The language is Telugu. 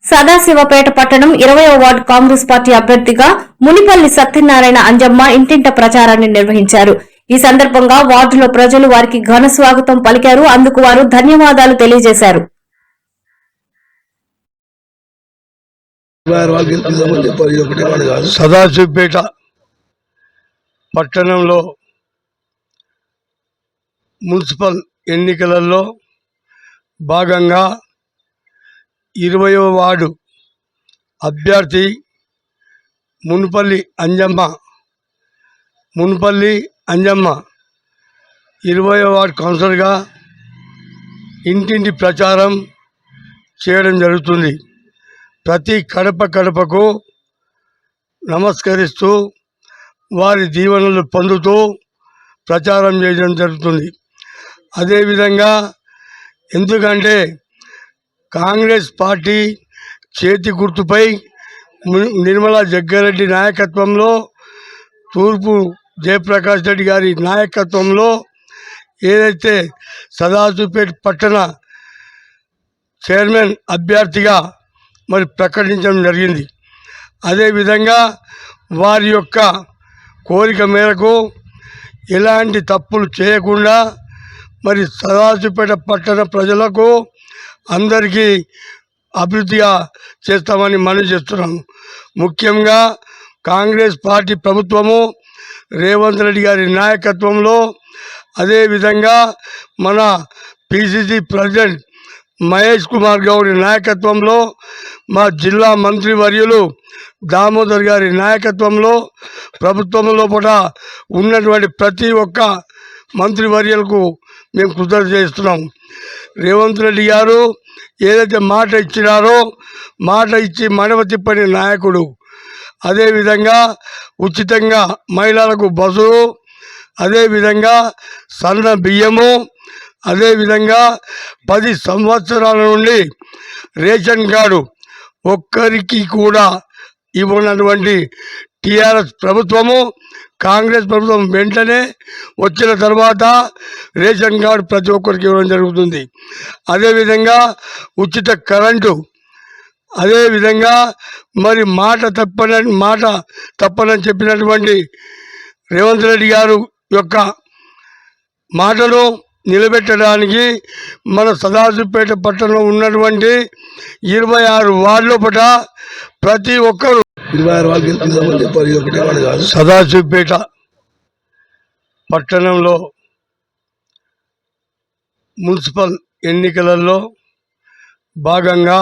సదాశివపేట పట్టణం 20వ వార్డు కాంగ్రెస్ పార్టీ అభ్యర్థిగా మునిపల్లి సత్యనారాయణ అంజమ్మ ఇంటింట ప్రచారాన్ని నిర్వహించారు. ఈ సందర్భంగా వార్డులో ప్రజలు వారికి ఘన స్వాగతం పలికారు. అందుకు వారు ధన్యవాదాలు తెలియజేశారు. సదాశివపేట పట్టణంలో మున్సిపల్ ఎన్నికలలో భాగంగా 20వ వార్డు అభ్యర్థి మునిపల్లి అంజమ్మ 20వ వార్డు కౌన్సిలర్గా ఇంటింటి ప్రచారం చేయడం జరుగుతుంది. ప్రతి కడపకు నమస్కరిస్తూ వారి దీవెనలు పొందుతూ ప్రచారం చేయడం జరుగుతుంది. అదేవిధంగా ఎందుకంటే కాంగ్రెస్ పార్టీ చేతి గుర్తుపై నిర్మలా జగ్గారెడ్డి నాయకత్వంలో, తూర్పు జయప్రకాష్ రెడ్డి గారి నాయకత్వంలో ఏదైతే సదాశివపేట పట్టణ చైర్మన్ అభ్యర్థిగా మరి ప్రకటించడం జరిగింది. అదేవిధంగా వారి యొక్క కోరిక మేరకు ఎలాంటి తప్పులు చేయకుండా మరి సదాశివపేట పట్టణ ప్రజలకు అందరికీ అభివృద్ధిగా చేస్తామని మనవి చేస్తున్నాము. ముఖ్యంగా కాంగ్రెస్ పార్టీ ప్రభుత్వము రేవంత్ రెడ్డి గారి నాయకత్వంలో, అదేవిధంగా మన పిసిసి ప్రెసిడెంట్ మహేష్ కుమార్ గౌడ్ నాయకత్వంలో, మా జిల్లా మంత్రివర్యులు దామోదర్ గారి నాయకత్వంలో ప్రభుత్వం లోపల ఉన్నటువంటి ప్రతి ఒక్క మంత్రివర్యులకు మేము కృతజ్ఞత చేస్తున్నాం. రేవంత్ రెడ్డి గారు ఏదైతే మాట ఇచ్చినారో, మాట ఇచ్చి మడవ తిప్పని నాయకుడు. అదేవిధంగా ఉచితంగా మహిళలకు బస్సులు, అదేవిధంగా సన్న బియ్యము, అదేవిధంగా 10 సంవత్సరాల నుండి రేషన్ కార్డు ఒక్కరికి కూడా ఇవ్వనటువంటి టీఆర్ఎస్ ప్రభుత్వము, కాంగ్రెస్ ప్రభుత్వం వెంటనే వచ్చిన తర్వాత రేషన్ కార్డు ప్రతి ఒక్కరికి ఇవ్వడం జరుగుతుంది. అదేవిధంగా ఉచిత కరెంటు, అదేవిధంగా మరి మాట తప్పనని చెప్పినటువంటి రేవంత్ రెడ్డి గారు యొక్క మాటను నిలబెట్టడానికి మన సదాశివపేట పట్టణంలో ఉన్నటువంటి 26 వార్డుల పట ప్రతి ఒక్కరు సదాశివపేట పట్టణంలో మున్సిపల్ ఎన్నికలలో భాగంగా